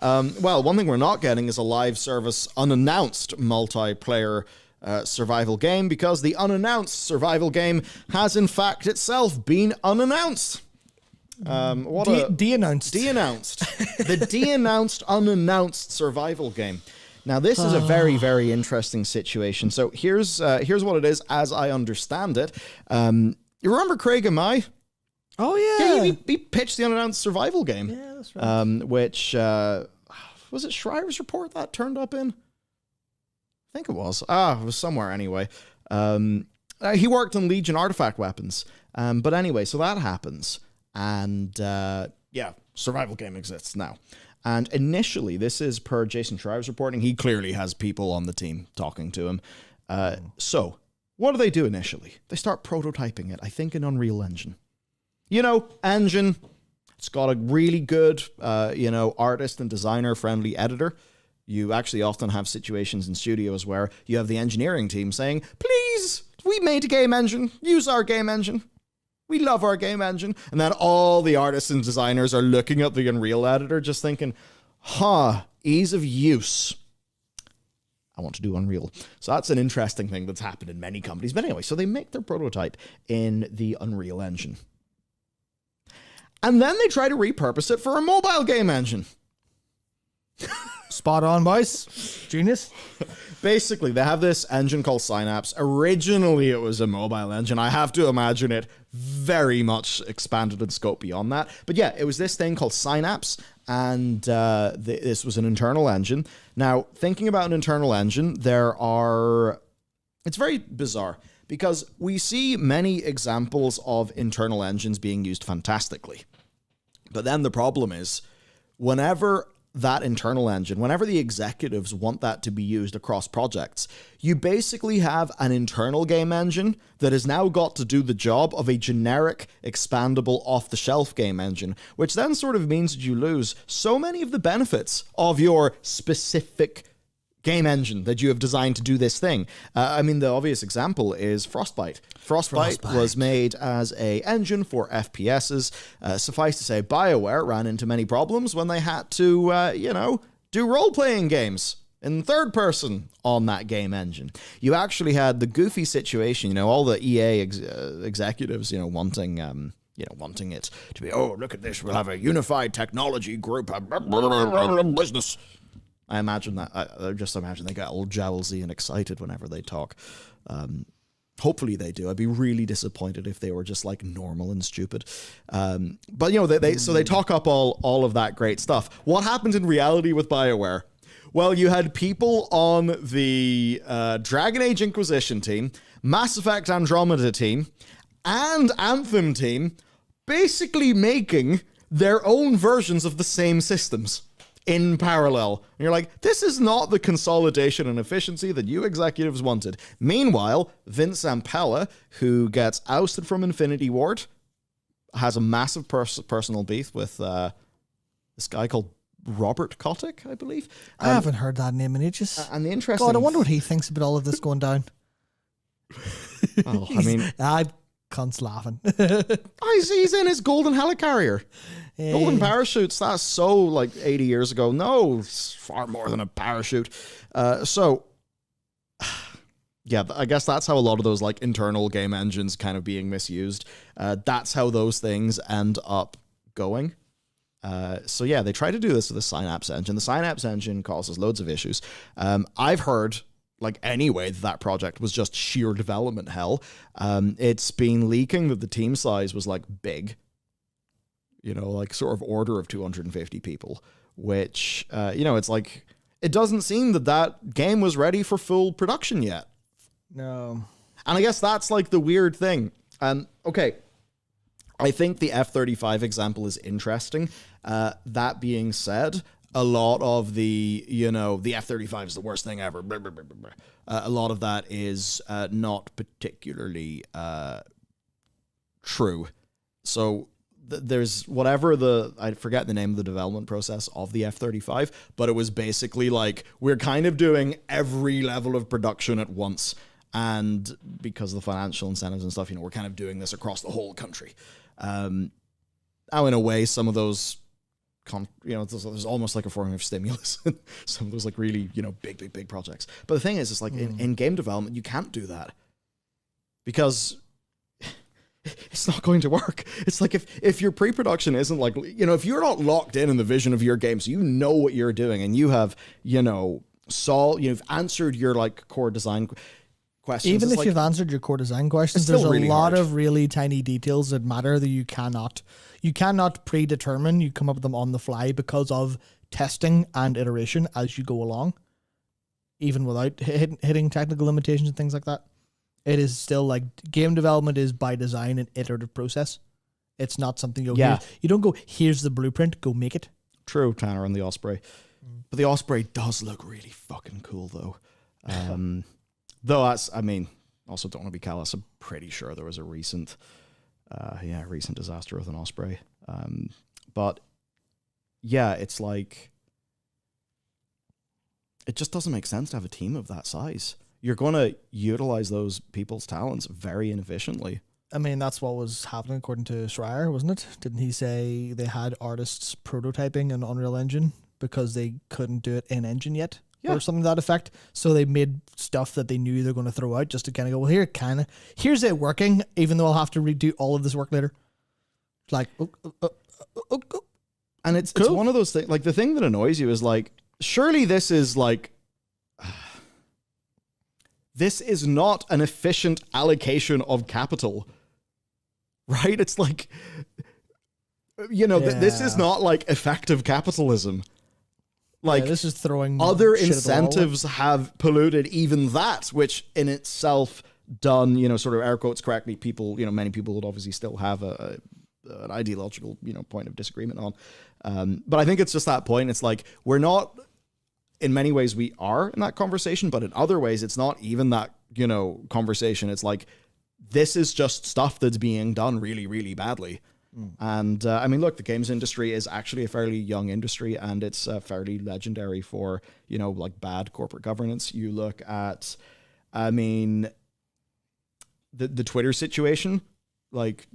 Well, one thing we're not getting is a live service unannounced multiplayer survival game, because the unannounced survival game has in fact itself been unannounced. De-announced. De-announced. The de-announced unannounced survival game. Now, this is a very, very interesting situation. So here's what it is as I understand it. You remember Craig and I? Oh, yeah. Yeah, he pitched the unannounced survival game. Yeah, that's right. Which, was it Schreier's Report that turned up in? I think it was. It was somewhere anyway. He worked on Legion artifact weapons. But anyway, so that happens. And, survival game exists now. And initially, this is per Jason Schreier's reporting, he clearly has people on the team talking to him. So, what do they do initially? They start prototyping it, I think, in Unreal Engine. Engine, it's got a really good, artist and designer-friendly editor. You actually often have situations in studios where you have the engineering team saying, please, we made a game engine, use our game engine. We love our game engine. And then all the artists and designers are looking at the Unreal editor just thinking, ease of use. I want to do Unreal. So that's an interesting thing that's happened in many companies. But anyway, so they make their prototype in the Unreal Engine. And then they try to repurpose it for a mobile game engine. Spot on, boys. Genius. Basically, they have this engine called Synapse. Originally, it was a mobile engine. I have to imagine it very much expanded in scope beyond that. But yeah, it was this thing called Synapse, and this was an internal engine. Now, thinking about an internal engine, it's very bizarre, because we see many examples of internal engines being used fantastically. But then the problem is, whenever that internal engine, whenever the executives want that to be used across projects, you basically have an internal game engine that has now got to do the job of a generic, expandable, off-the-shelf game engine, which then sort of means that you lose so many of the benefits of your specific game engine that you have designed to do this thing. The obvious example is Frostbite. Frostbite was made as a engine for FPSs. Suffice to say, BioWare ran into many problems when they had to, do role-playing games in third person on that game engine. You actually had the goofy situation, all the EA executives, wanting it to be, look at this, we'll have a unified technology group, business. I imagine that. I just imagine they get all jowlsy and excited whenever they talk. Hopefully they do. I'd be really disappointed if they were just like normal and stupid. But they talk up all of that great stuff. What happened in reality with BioWare? Well, you had people on the Dragon Age Inquisition team, Mass Effect Andromeda team, and Anthem team basically making their own versions of the same systems in parallel. And you're like, this is not the consolidation and efficiency that you executives wanted. Meanwhile, Vince Zampella, who gets ousted from Infinity Ward, has a massive personal beef with this guy called Robert Kotick, I believe. I haven't heard that name in ages. And the interesting... God, I wonder what he thinks about all of this going down. I cunts laughing. He's in his golden helicarrier. Golden parachutes, that's so 80 years ago. No, it's far more than a parachute. I guess that's how a lot of those internal game engines kind of being misused. That's how those things end up going. They try to do this with the Synapse engine. The Synapse engine causes loads of issues. I've heard that project was just sheer development hell. It's been leaking that the team size was big. Sort of order of 250 people, which, it's it doesn't seem that game was ready for full production yet. No. And I guess that's the weird thing. Okay. I think the F-35 example is interesting. That being said, a lot of the F-35 is the worst thing ever. Blah, blah, blah, blah, blah. A lot of that is not particularly true. So there's I forget the name of the development process of the F-35, but it was basically we're kind of doing every level of production at once. And because of the financial incentives and stuff, we're kind of doing this across the whole country. Now, in a way, some of those there's almost like a form of stimulus. Some of those like really, big projects. But the thing is, it's like in game development, you can't do that because it's not going to work. It's like if your pre-production isn't like, if you're not locked in the vision of your game, so you know what you're doing and you have, you've answered your like core design questions. Even if you've answered your core design questions, there's a lot of really tiny details that matter that you cannot predetermine. You come up with them on the fly because of testing and iteration as you go along, even without hitting technical limitations and things like that. It is still like game development is by design an iterative process. It's not something you don't go, here's the blueprint, go make it. True, Tanner and the Osprey. But the Osprey does look really fucking cool though. Though also don't want to be callous. I'm pretty sure there was a recent disaster with an Osprey. But yeah, it's like, it just doesn't make sense to have a team of that size. You're going to utilize those people's talents very inefficiently. I mean, that's what was happening according to Schreier, wasn't it? Didn't he say they had artists prototyping an Unreal Engine because they couldn't do it in Engine yet? Yeah. Or something to that effect. So they made stuff that they knew they're going to throw out just to kind of go, well, here's it working, even though I'll have to redo all of this work later. Like, and it's cool. It's one of those things, like the thing that annoys you is like, surely this is like, this is not an efficient allocation of capital, right? It's like, this is not like effective capitalism. Like, this is throwing other incentives have polluted even that, which in itself done, sort of air quotes correctly, people, many people would obviously still have an ideological, point of disagreement on. But I think it's just that point. It's like, we're not, in many ways we are in that conversation, but in other ways it's not even that, conversation. It's like, this is just stuff that's being done really, really badly. And look, the games industry is actually a fairly young industry, and it's fairly legendary for, like bad corporate governance. You look at, the Twitter situation. Like,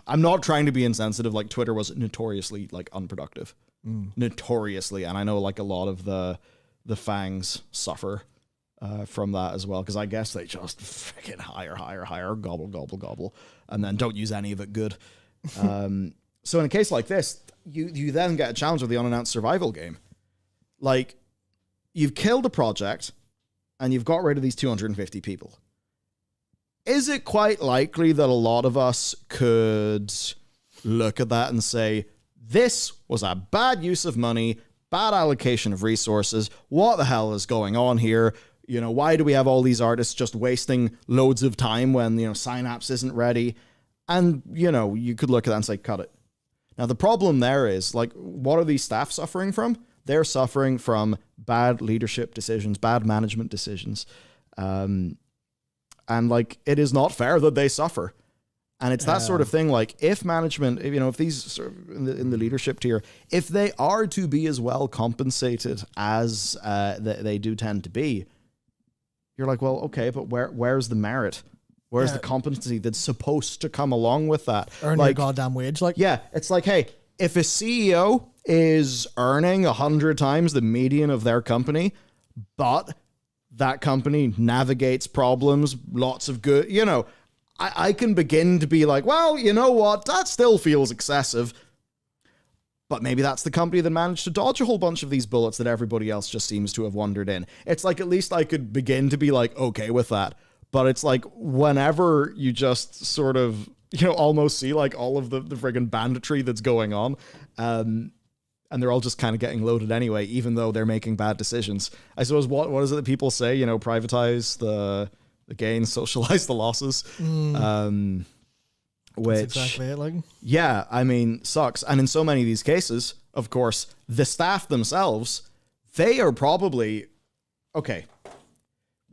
I'm not trying to be insensitive. Like, Twitter was notoriously like unproductive, notoriously, and I know like a lot of the fangs suffer from that as well, because I guess they just freaking hire, gobble, and then don't use any of it good. So in a case like this, you then get a challenge with the unannounced survival game. Like, you've killed a project and you've got rid of these 250 people. Is it quite likely that a lot of us could look at that and say, this was a bad use of money, bad allocation of resources, what the hell is going on here? Why do we have all these artists just wasting loads of time when, Synapse isn't ready? And, you could look at that and say, cut it. Now, the problem there is, like, what are these staff suffering from? They're suffering from bad leadership decisions, bad management decisions. And, like, it is not fair that they suffer. And it's that sort of thing, like, if management, if these sort of in the leadership tier, if they are to be as well compensated as they do tend to be, you're like, well, okay, but where's the merit? Where's the competency that's supposed to come along with that? Earn your goddamn wage. Like, yeah, it's like, hey, if a CEO is earning 100 times the median of their company, but that company navigates problems, lots of good, I can begin to be like, well, you know what? That still feels excessive. But maybe that's the company that managed to dodge a whole bunch of these bullets that everybody else just seems to have wandered in. It's like, at least I could begin to be like, okay with that. But it's like, whenever you just sort of, almost see like all of the friggin' banditry that's going on, and they're all just kind of getting loaded anyway, even though they're making bad decisions. I suppose, what is it that people say? Privatize the gains, socialize the losses. Which, that's exactly it, like. Yeah, sucks. And in so many of these cases, of course, the staff themselves, they are probably, okay,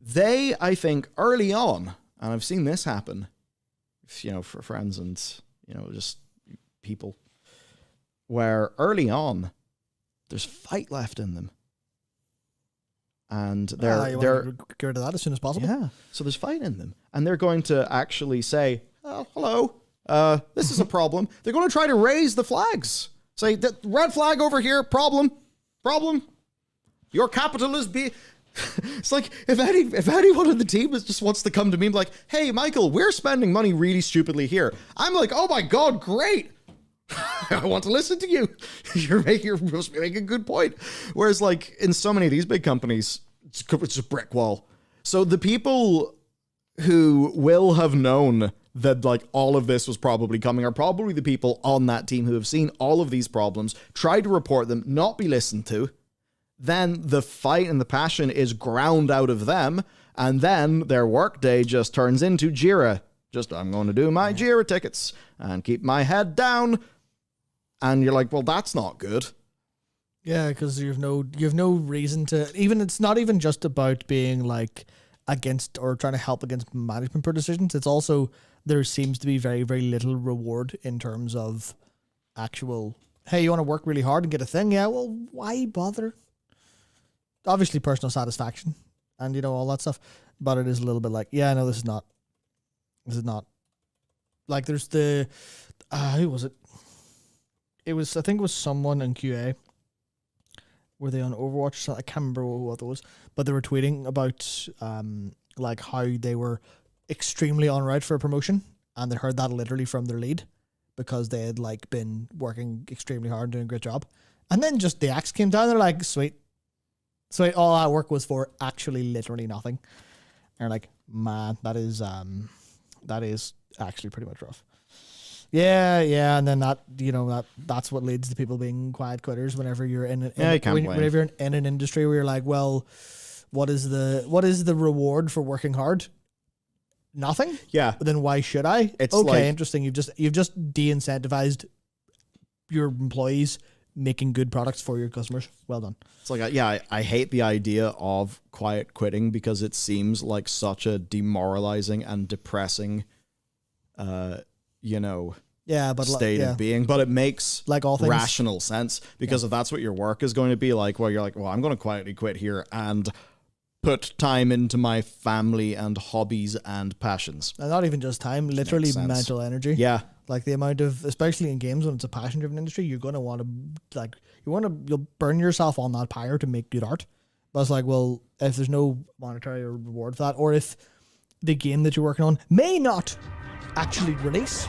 they, I think, early on, and I've seen this happen, for friends and, just people, where early on, there's fight left in them. And they're get rid of that as soon as possible. Yeah, so there's fight in them. And they're going to actually say, oh, hello, this is a problem. They're going to try to raise the flags. Say, red flag over here, problem. Your capital is It's like, if anyone on the team just wants to come to me and be like, hey, Michael, we're spending money really stupidly here. I'm like, oh my God, great. I want to listen to you. You're supposed to be making a good point. Whereas like in so many of these big companies, it's a brick wall. So the people who will have known that like all of this was probably coming are probably the people on that team who have seen all of these problems, tried to report them, not be listened to. Then the fight and the passion is ground out of them, and then their workday just turns into Jira. I'm going to do my Jira tickets and keep my head down. And you're like, well, that's not good. Yeah, because you have no reason to, even, it's not even just about being like against or trying to help against management poor decisions. It's also, there seems to be very, very little reward in terms of actual, hey, you want to work really hard and get a thing? Yeah, well, why bother? Obviously personal satisfaction and, you know, all that stuff. But it is a little bit like, yeah, no, this is not. Like, there's the, who was it? I think it was someone in QA. Were they on Overwatch? I can't remember what it was. But they were tweeting about, like, how they were extremely en route for a promotion. And they heard that literally from their lead. Because they had, like, been working extremely hard, doing a great job. And then just the axe came down. They're like, sweet. So all that work was for actually literally nothing. And you're like, man, that is actually pretty much rough. Yeah, and then that, you know, that's what leads to people being quiet quitters whenever you're whenever you're in an industry where you're like, well, what is the reward for working hard? Nothing. Yeah. But then why should I? It's okay, like, interesting. You've just de-incentivized your employees making good products for your customers. Well done. It's like, I hate the idea of quiet quitting because it seems like such a demoralizing and depressing, state of being. But it makes like all things rational sense because if that's what your work is going to be like, well, you're like, well, I'm going to quietly quit here and put time into my family and hobbies and passions. And not even just time, literally mental energy. Yeah. Like the amount of, especially in games when it's a passion driven industry, you're going to want to you'll burn yourself on that pyre to make good art. But it's like, well, if there's no monetary reward for that, or if the game that you're working on may not actually release,